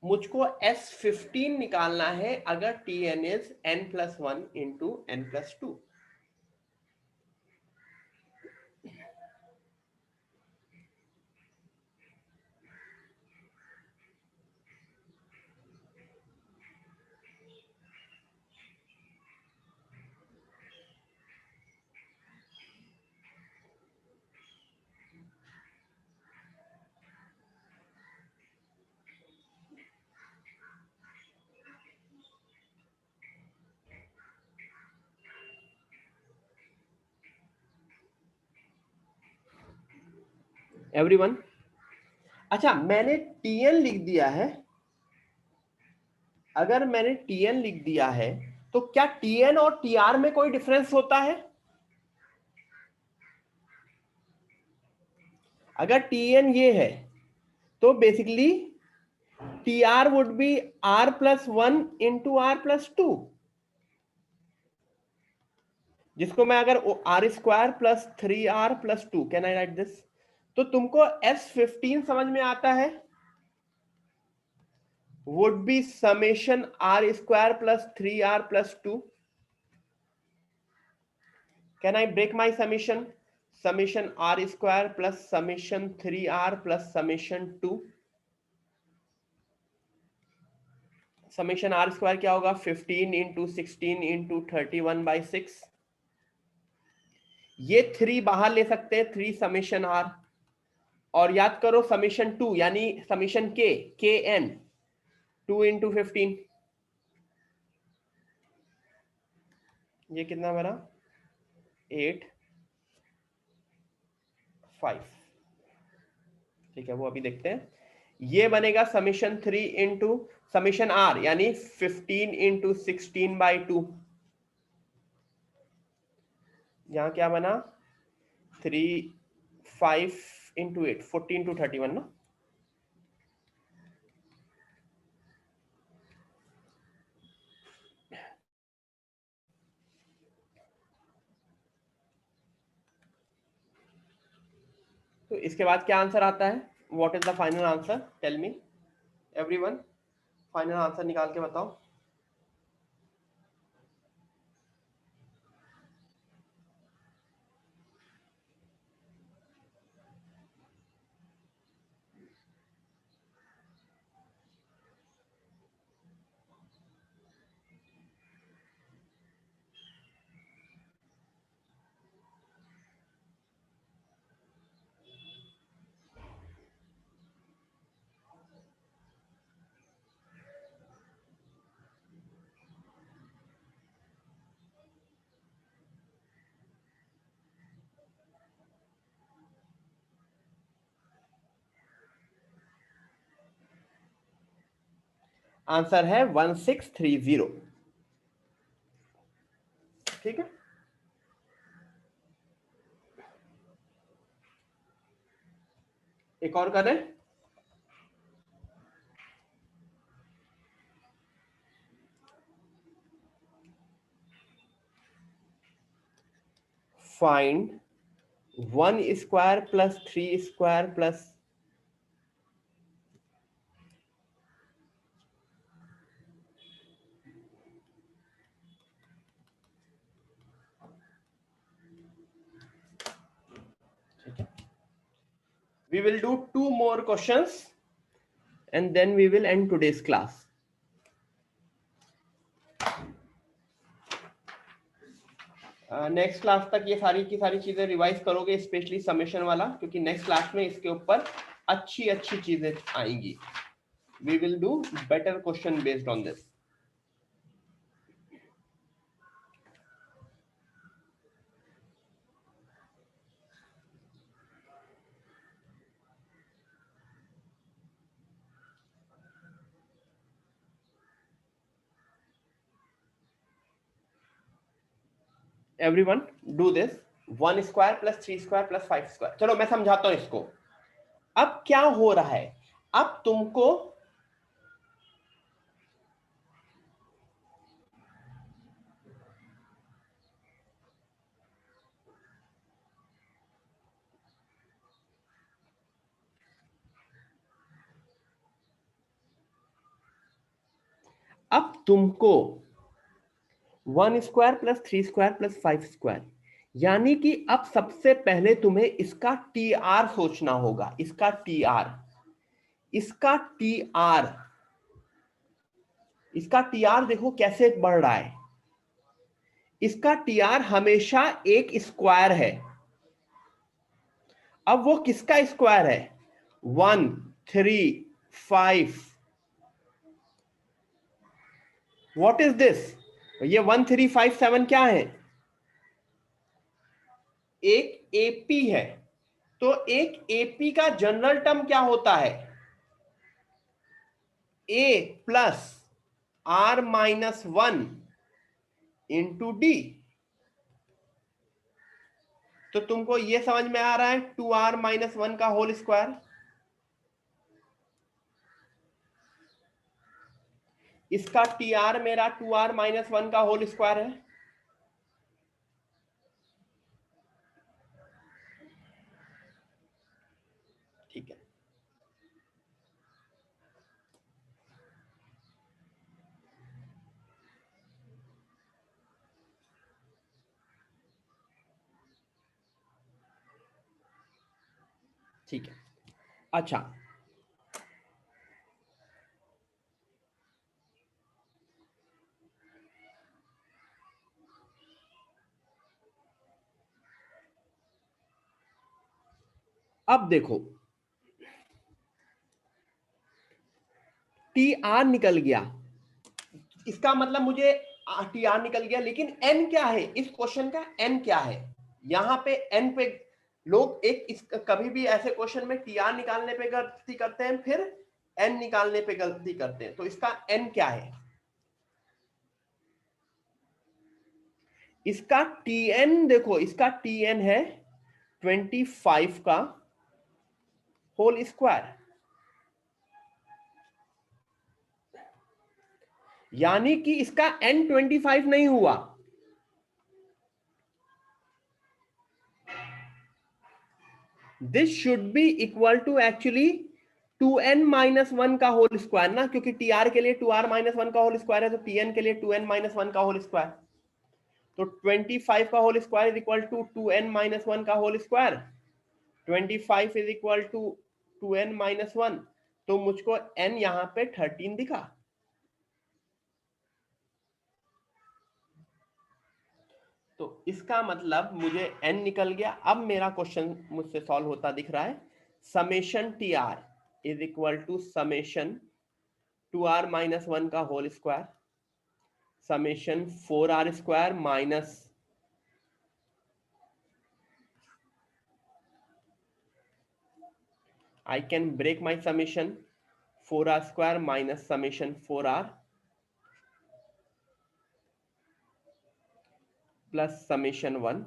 मुझको S15 निकालना है अगर Tn is n plus 1 into n plus 2। Everyone, अच्छा मैंने Tn लिख दिया है। अगर मैंने Tn लिख दिया है तो क्या Tn और Tr में कोई डिफरेंस होता है? अगर Tn ये है तो basically Tr would be R plus 1 into R plus 2, जिसको मैं अगर R square plus 3R plus 2 can I write this? तो तुमको S15 समझ में आता है? Would be summation R square plus 3R plus 2। Can I break my summation? समेशन R square plus summation 3R plus summation 2। Summation R square क्या होगा? 15 into 16 into 31/6। ये 3 बाहर ले सकते हैं, 3 समेशन R। और याद करो समेशन 2 यानी समेशन के एन 2 इंटू 15, ये कितना बना? 8 5। ठीक है, वो अभी देखते हैं। ये बनेगा समेशन 3 इंटू समेशन R यानी 15 इंटू 16/2। यहां क्या बना? 3 5 इंटू 8 14 इंटू 31 ना। तो इसके बाद क्या आंसर आता है? What is the final answer? Tell me everyone, final answer निकाल के बताओ। आंसर है 1630। ठीक है, एक और करें। Find 1 square plus 3 square plus we will do 2 more questions and then we will end today's class. Next class तक ये सारी की सारी चीजें रिवाइज करोगे, स्पेशली समेशन वाला, क्योंकि नेक्स्ट क्लास में इसके ऊपर अच्छी अच्छी चीजें आएंगी. We will do better question based on this. Everyone do this. 1 square plus 3 square plus 5 square. चलो मैं समझाता हूं इसको. अब क्या हो रहा है, अब तुमको अब तुमको 1 square plus 3 square plus 5 square, यानी कि अब सबसे पहले तुम्हें इसका टी आर सोचना होगा. इसका टी आर, इसका टी आर, इसका टी आर देखो कैसे बढ़ रहा है. इसका टी आर हमेशा एक स्क्वायर है. अब वो किसका स्क्वायर है? 1 3 5. What is this? ये 1 3 5 7 क्या है? एक एपी है. तो एक एपी का जनरल टर्म क्या होता है? A plus r minus 1 into d. तो तुमको ये समझ में आ रहा है 2r माइनस 1 का होल स्क्वायर. इसका टी आर मेरा 2r माइनस 1 का होल स्क्वायर है. ठीक है, ठीक है. अच्छा, अब देखो टी आर निकल गया. इसका मतलब मुझे टी आर निकल गया, लेकिन एन क्या है? इस क्वेश्चन का एन क्या है? यहां पे एन पे लोग कभी भी ऐसे क्वेश्चन में टी आर निकालने पे गलती करते हैं, फिर एन निकालने पे गलती करते हैं. तो इसका एन क्या है? इसका टी एन देखो, इसका टी एन है 25 का होल स्क्वायर. यानी कि इसका एन 25 नहीं हुआ. This should be equal to actually 2n minus 1 का होल स्क्वायर ना, क्योंकि टी आर के लिए 2r माइनस 1 का होल स्क्वायर है, तो टीएन के लिए 2n माइनस 1 का होल स्क्वायर. तो 25 का whole square is equal to 2n minus 1 का whole square. 25 is equal to 2n minus 1. तो मुझको n यहां पे 13 दिखा. तो इसका मतलब मुझे n निकल गया. अब मेरा क्वेश्चन मुझसे सॉल्व होता दिख रहा है. Summation t r is equal to summation 2r minus 1 का whole square summation 4r square minus I can break my summation 4r² minus summation 4r plus summation 1,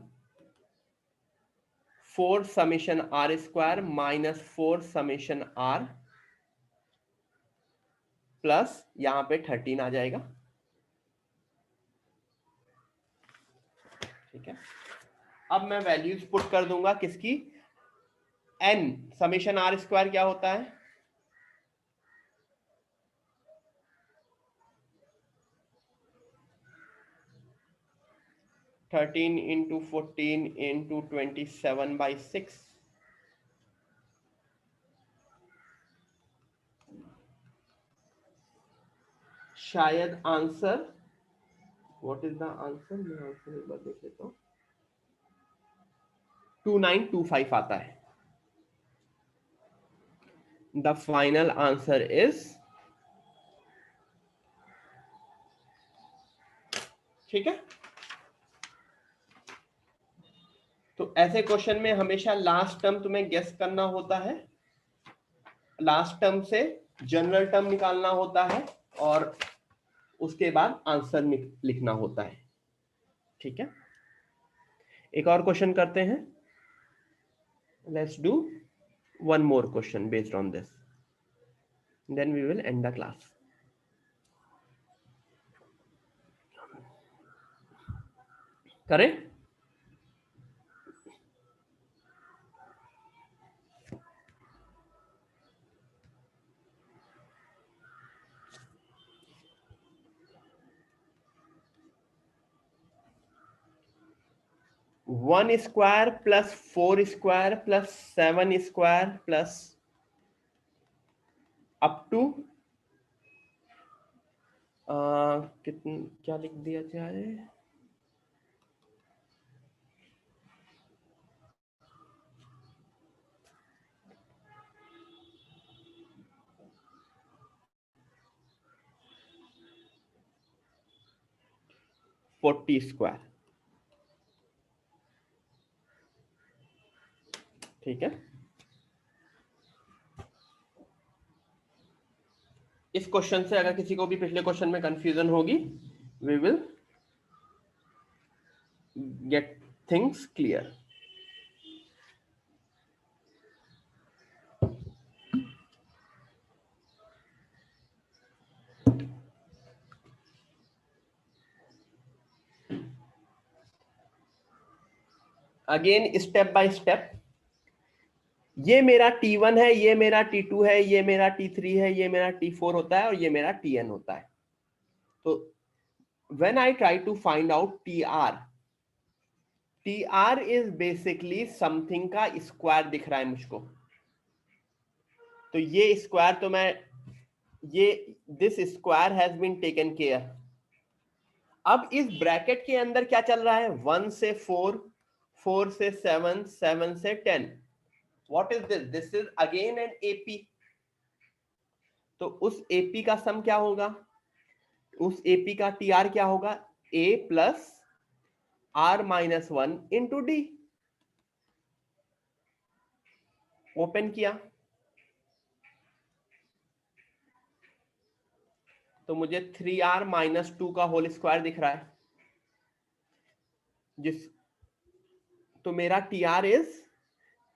4 summation r² minus 4 summation r plus यहां पे 13 आ जाएगा। ठीक है, अब मैं values put कर दूंगा किसकी, n समेशन r² क्या होता है, थर्टीन इंटू 14 इंटू 27/6। शायद answer, what is the answer, मैं आंसर एक बार देख लेता हूं, 2925 आता है। द फाइनल आंसर इज, ठीक है। तो ऐसे क्वेश्चन में हमेशा लास्ट टर्म तुम्हें गेस करना होता है, लास्ट टर्म से जनरल टर्म निकालना होता है और उसके बाद आंसर लिखना होता है। ठीक है, एक और क्वेश्चन करते हैं, let's do one more question based on this, then we will end the class. करें, one square plus 4 square plus 7 square plus up to कितना, क्या लिख दिया जाए, फोर्टी स्क्वायर। ठीक है, इस क्वेश्चन से अगर किसी को भी पिछले क्वेश्चन में कंफ्यूजन होगी, we will get things clear. Again step by step, ये मेरा T1 है, ये मेरा T2 है, ये मेरा T3 है, ये मेरा T4 होता है और ये मेरा Tn होता है। तो when I try to find out TR is basically something का स्क्वायर दिख रहा है मुझको, तो ये स्क्वायर तो मैं, ये this square has been taken care. अब इस ब्रैकेट के अंदर क्या चल रहा है, 1 से 4, 4 से 7, 7 से 10, what is this, this is again an AP. तो उस एपी का सम क्या होगा, उस एपी का टीआर क्या होगा, a plus r-1 into d. Open किया तो मुझे 3r-2 का होल स्क्वायर दिख रहा है, जिस, तो मेरा टीआर इज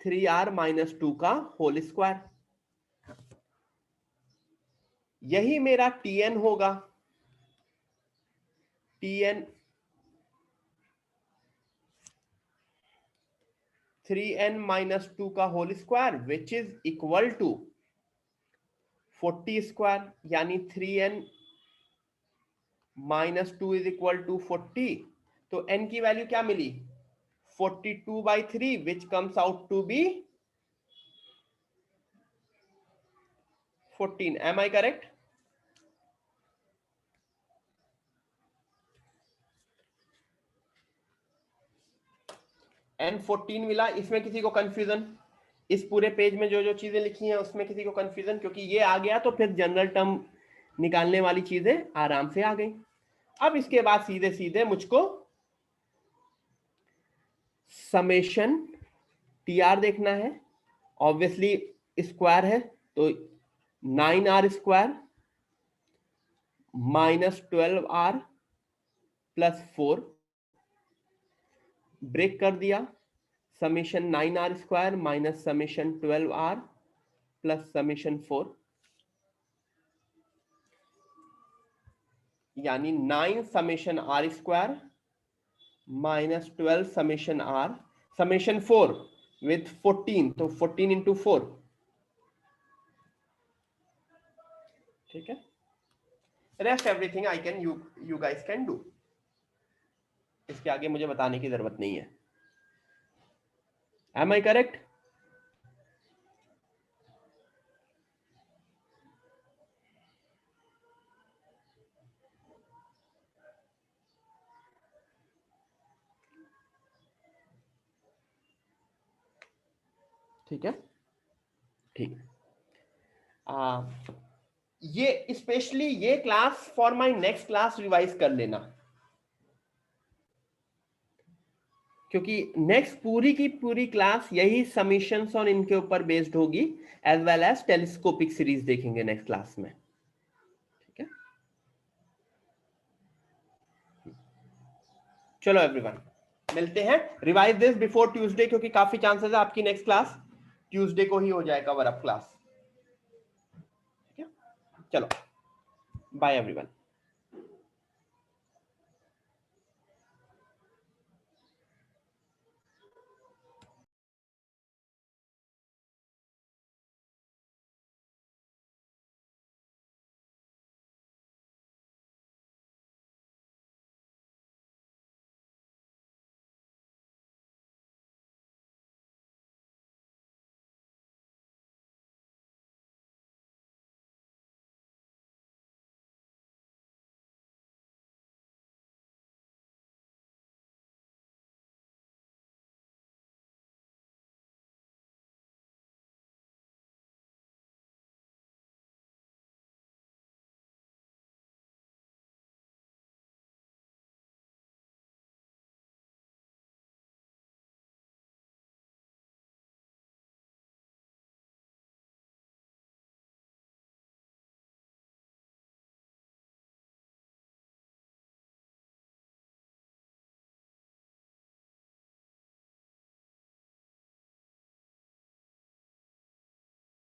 3r-2 का होल स्क्वायर। यही मेरा टीएन होगा, टीएन 3n-2 का whole square which is equal to 40 square, यानी 3n-2 इज इक्वल टू 40। तो n की वैल्यू क्या मिली, 42/3 which comes out to be 14। Am I correct? n14 मिला, इसमें किसी को कंफ्यूजन, इस पूरे पेज में जो जो चीजें लिखी हैं उसमें किसी को कंफ्यूजन, क्योंकि ये आ गया तो फिर जनरल टर्म निकालने वाली चीजें आराम से आ गई। अब इसके बाद सीधे सीधे मुझको समेशन टीआर देखना है, ऑब्वियसली स्क्वायर है तो 9r² minus 12r plus 4 break कर दिया, summation 9r² minus summation 12r plus summation 4, यानी 9 summation r² minus 12 summation r summation 4 with 14, तो 14 इंटू 4, ठीक है। Rest everything I can you guys can do, इसके आगे मुझे बताने की जरूरत नहीं है। Am I correct? ठीक है, ठीक। ये स्पेशली ये class for my next class revise कर लेना, क्योंकि नेक्स्ट पूरी की पूरी क्लास यही समीशंस और इनके ऊपर बेस्ड होगी, as well as telescopic series देखेंगे नेक्स्ट क्लास में, ठीक है। चलो एवरीवन, मिलते हैं, रिवाइज दिस बिफोर ट्यूसडे, क्योंकि काफी चांसेस है आपकी नेक्स्ट क्लास ट्यूसडे को ही हो जाए कवर अप क्लास, ठीक है। चलो बाय एवरीवन।